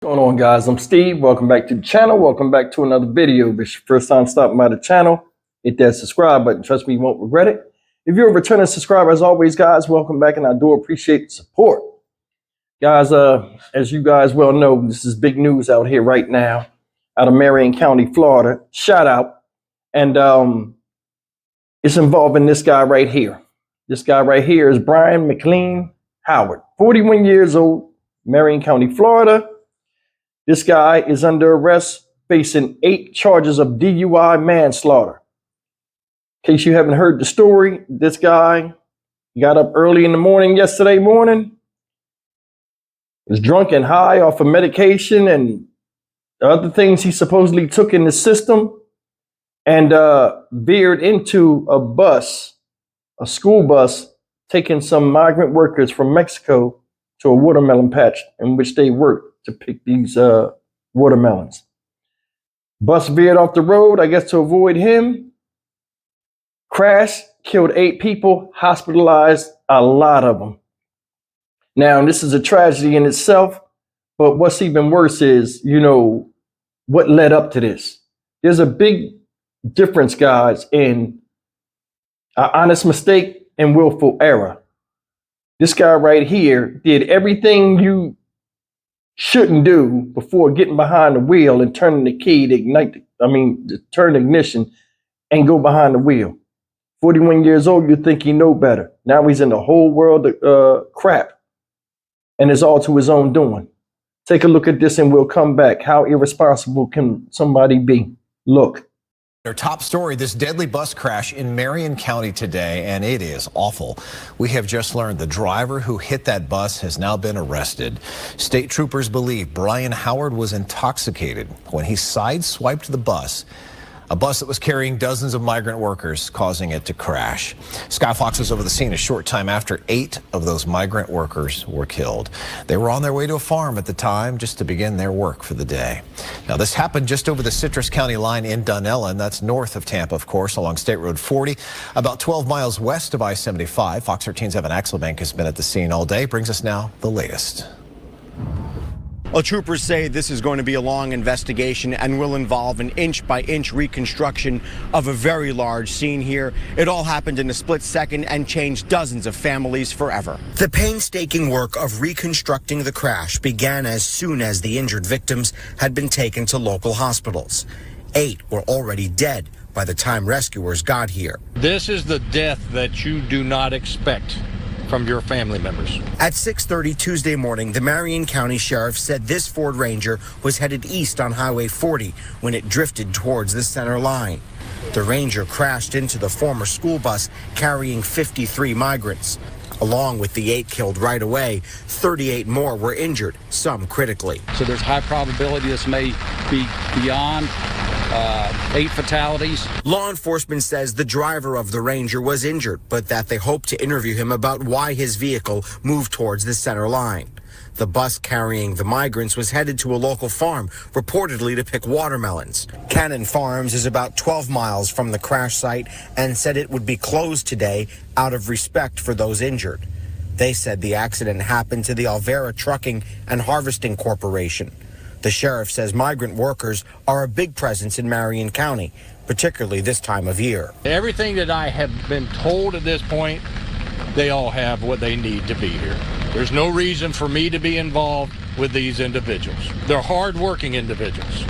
What's going on, guys? I'm Steve. Welcome back to the channel. Welcome back to another video. If it's your first time stopping by the channel, hit that subscribe button. Trust me, you won't regret it. If you're a returning subscriber, as always, guys, welcome back, and I do appreciate the support. Guys, as you guys well know, this is big news out here right now out of Marion County, Florida. Shout out. And it's involving this guy right here. This guy right here is Brian McLean Howard, 41 years old, Marion County, Florida. This guy is under arrest, facing 8 charges of DUI manslaughter. In case you haven't heard the story, this guy got up early in the morning yesterday morning, was drunk and high off of medication and other things he supposedly took in the system, and veered into a bus, a school bus, taking some migrant workers from Mexico to a watermelon patch in which they worked to pick these watermelons. Bus veered off the road, I guess to avoid him. Crashed, killed 8 people, hospitalized a lot of them. Now, this is a tragedy in itself, but what's even worse is, what led up to this. There's a big difference, guys, in an honest mistake and willful error. This guy right here did everything you shouldn't do before getting behind the wheel and turning the key to turn the ignition and go behind the wheel. 41 years old, you think you know better. Now he's in the whole world of crap, and it's all to his own doing. Take a look at this and we'll come back. How irresponsible can somebody be? Look. Our top story, this deadly bus crash in Marion County today, and it is awful. We have just learned the driver who hit that bus has now been arrested. State troopers believe Brian Howard was intoxicated when he sideswiped the bus, a bus that was carrying dozens of migrant workers, causing it to crash. Sky Fox was over the scene a short time after 8 of those migrant workers were killed. They were on their way to a farm at the time just to begin their work for the day. Now, this happened just over the Citrus County line in Dunellen. That's north of Tampa, of course, along State Road 40, about 12 miles west of I-75. Fox 13's Evan Axelbank has been at the scene all day. Brings us now the latest. Well, troopers say this is going to be a long investigation and will involve an inch-by-inch reconstruction of a very large scene here. It all happened in a split second and changed dozens of families forever. The painstaking work of reconstructing the crash began as soon as the injured victims had been taken to local hospitals. 8 were already dead by the time rescuers got here. This is the death that you do not expect from your family members. At 6:30 Tuesday morning, the Marion County Sheriff said this Ford Ranger was headed east on Highway 40 when it drifted towards the center line. The Ranger crashed into the former school bus carrying 53 migrants. Along with the 8 killed right away, 38 more were injured, some critically. So there's high probability this may be beyond 8 fatalities. Law enforcement says the driver of the Ranger was injured, but that they hope to interview him about why his vehicle moved towards the center line. The bus carrying the migrants was headed to a local farm, reportedly to pick watermelons. Cannon Farms is about 12 miles from the crash site and said it would be closed today out of respect for those injured. They said the accident happened to the Alvera Trucking and Harvesting Corporation. The sheriff says migrant workers are a big presence in Marion County, particularly this time of year. Everything that I have been told at this point, they all have what they need to be here. There's no reason for me to be involved with these individuals. They're hard-working individuals,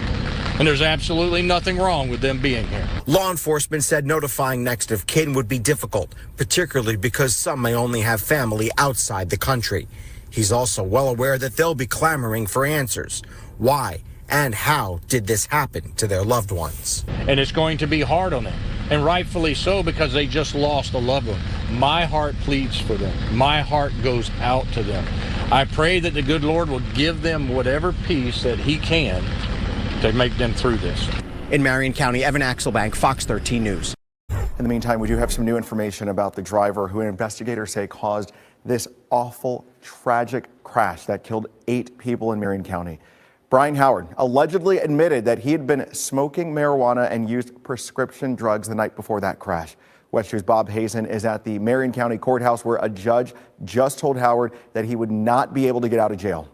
and there's absolutely nothing wrong with them being here. Law enforcement said notifying next of kin would be difficult, particularly because some may only have family outside the country. He's also well aware that they'll be clamoring for answers. Why and how did this happen to their loved ones? And it's going to be hard on them, and rightfully so, because they just lost a loved one. My heart pleads for them. My heart goes out to them. I pray that the good Lord will give them whatever peace that He can to make them through this. In Marion County, Evan Axelbank, Fox 13 News. In the meantime, we do have some new information about the driver who investigators say caused this awful, tragic crash that killed 8 people in Marion County. Brian Howard allegedly admitted that he had been smoking marijuana and used prescription drugs the night before that crash. West 2's Bob Hazen is at the Marion County Courthouse, where a judge just told Howard that he would not be able to get out of jail.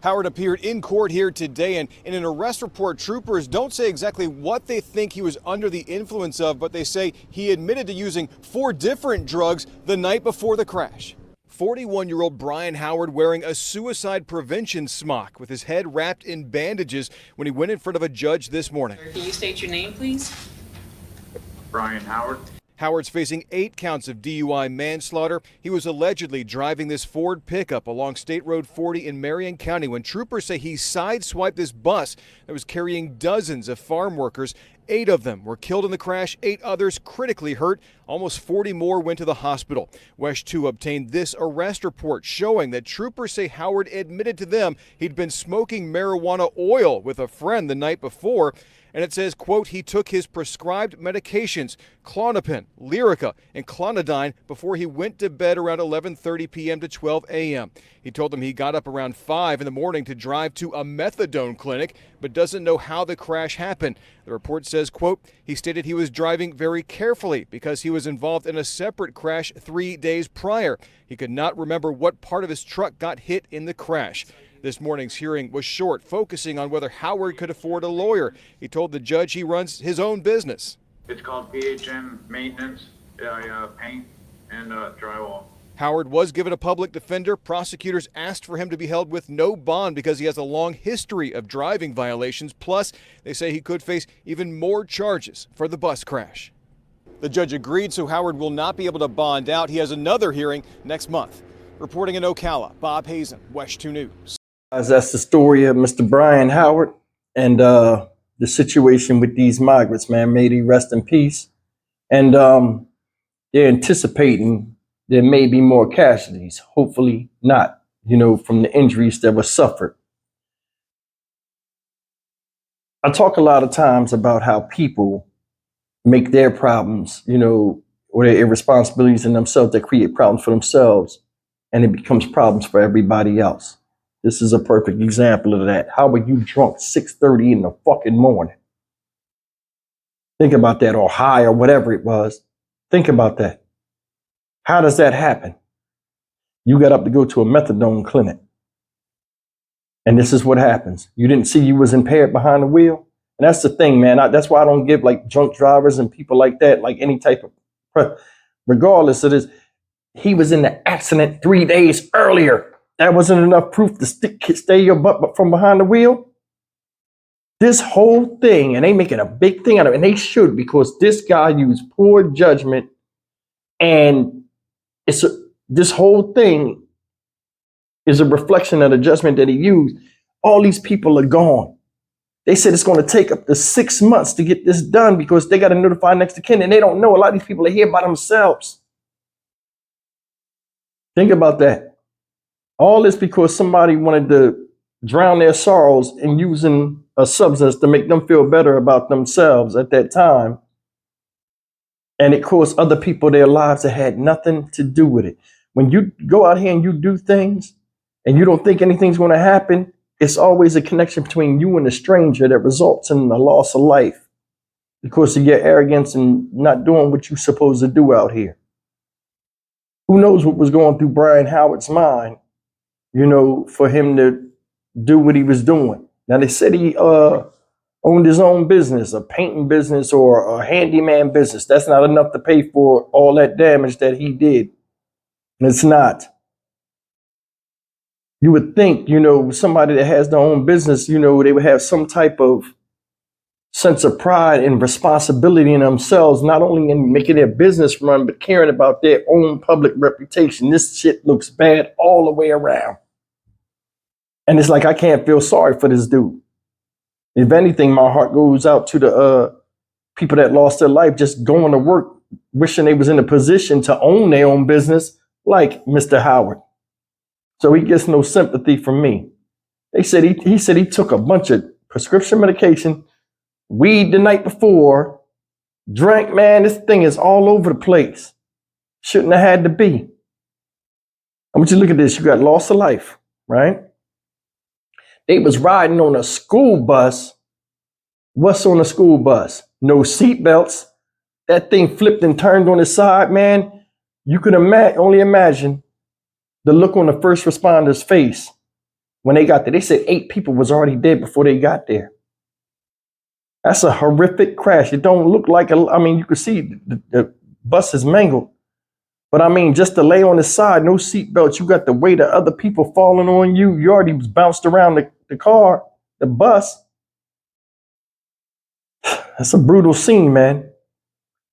Howard appeared in court here today, and in an arrest report, troopers don't say exactly what they think he was under the influence of, but they say he admitted to using 4 different drugs the night before the crash. 41-year-old Brian Howard wearing a suicide prevention smock with his head wrapped in bandages when he went in front of a judge this morning. Can you state your name, please? Brian Howard. Howard's facing 8 counts of DUI manslaughter. He was allegedly driving this Ford pickup along State Road 40 in Marion County when troopers say he sideswiped this bus that was carrying dozens of farm workers. 8 of them were killed in the crash, 8 others critically hurt. Almost 40 more went to the hospital. WESH 2 obtained this arrest report showing that troopers say Howard admitted to them he'd been smoking marijuana oil with a friend the night before. And it says, quote, he took his prescribed medications, Klonopin, Lyrica, and Clonidine before he went to bed around 11:30 p.m. to 12 a.m. He told them he got up around 5 in the morning to drive to a methadone clinic, but doesn't know how the crash happened. The report says, quote, he stated he was driving very carefully because he was involved in a separate crash 3 days prior. He could not remember what part of his truck got hit in the crash. This morning's hearing was short, focusing on whether Howard could afford a lawyer. He told the judge he runs his own business. It's called PHM Maintenance, paint and drywall. Howard was given a public defender. Prosecutors asked for him to be held with no bond because he has a long history of driving violations. Plus, they say he could face even more charges for the bus crash. The judge agreed, so Howard will not be able to bond out. He has another hearing next month. Reporting in Ocala, Bob Hazen, WESH 2 News. That's the story of Mr. Brian Howard and the situation with these migrants, man. May they rest in peace. And they're anticipating there may be more casualties. Hopefully not, from the injuries that were suffered. I talk a lot of times about how people make their problems, or their irresponsibilities in themselves that create problems for themselves, and it becomes problems for everybody else. This is a perfect example of that. How are you drunk 6:30 in the fucking morning? Think about that, or high, or whatever it was. Think about that. How does that happen? You got up to go to a methadone clinic. And this is what happens. You didn't see you was impaired behind the wheel. And that's the thing, man. That's why I don't give like drunk drivers and people like that, like any type of, regardless of this. He was in the accident 3 days earlier. That wasn't enough proof to stay your butt from behind the wheel. This whole thing, and they making a big thing out of it, and they should, because this guy used poor judgment, and this whole thing is a reflection of the judgment that he used. All these people are gone. They said it's going to take up to 6 months to get this done because they got to notify next of kin, and they don't know. A lot of these people are here by themselves. Think about that. All this because somebody wanted to drown their sorrows in using a substance to make them feel better about themselves at that time. And it cost other people their lives that had nothing to do with it. When you go out here and you do things and you don't think anything's going to happen, it's always a connection between you and a stranger that results in the loss of life because of your arrogance and not doing what you're supposed to do out here. Who knows what was going through Brian Howard's mind, for him to do what he was doing. Now, they said he owned his own business, a painting business or a handyman business. That's not enough to pay for all that damage that he did. And it's not. You would think, somebody that has their own business, they would have some type of sense of pride and responsibility in themselves, not only in making their business run, but caring about their own public reputation. This shit looks bad all the way around. And it's like, I can't feel sorry for this dude. If anything, my heart goes out to the people that lost their life just going to work, wishing they was in a position to own their own business like Mr. Howard. So he gets no sympathy from me. They said he said he took a bunch of prescription medication, weed the night before, drank, man, this thing is all over the place. Shouldn't have had to be. I want you to look at this. You got loss of life, right? They was riding on a school bus. What's on a school bus? No seat belts. That thing flipped and turned on its side, man. You can only imagine the look on the first responder's face when they got there. They said 8 people was already dead before they got there. That's a horrific crash. It don't look like I mean, you can see the bus is mangled. But I mean, just to lay on the side, no seatbelts, you got the weight of other people falling on you. You already was bounced around the car, the bus. That's a brutal scene, man.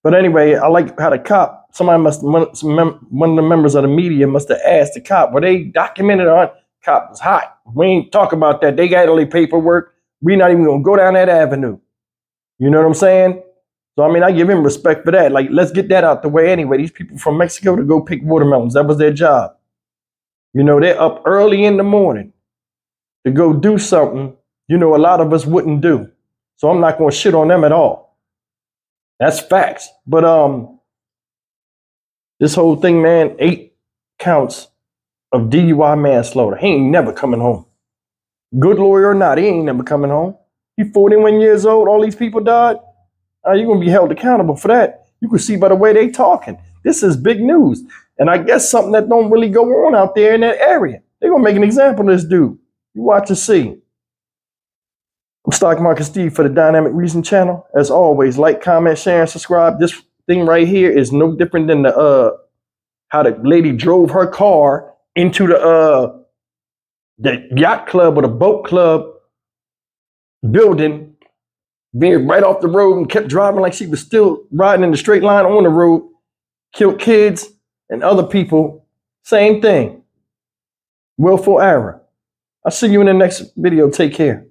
But anyway, I like how the cop, one of the members of the media must have asked the cop, were they documented on? Cop was hot. We ain't talk about that. They got all their paperwork. We not even gonna go down that avenue. You know what I'm saying? So, I mean, I give him respect for that. Like, let's get that out the way anyway. These people from Mexico to go pick watermelons, that was their job. You know, they're up early in the morning to go do something, you know, a lot of us wouldn't do. So I'm not going to shit on them at all. That's facts. But this whole thing, man, 8 counts of DUI manslaughter. He ain't never coming home. Good lawyer or not, he ain't never coming home. He 41 years old. All these people died. You're going to be held accountable for that. You can see by the way they talking. This is big news. And I guess something that don't really go on out there in that area. They're going to make an example of this dude. You watch and see. I'm Stock Market Steve for the Dynamic Reason channel. As always, like, comment, share, and subscribe. This thing right here is no different than the how the lady drove her car into the yacht club or the boat club building, veered right off the road and kept driving like she was still riding in the straight line on the road, killed kids and other people. Same thing. Willful error. I'll see you in the next video. Take care.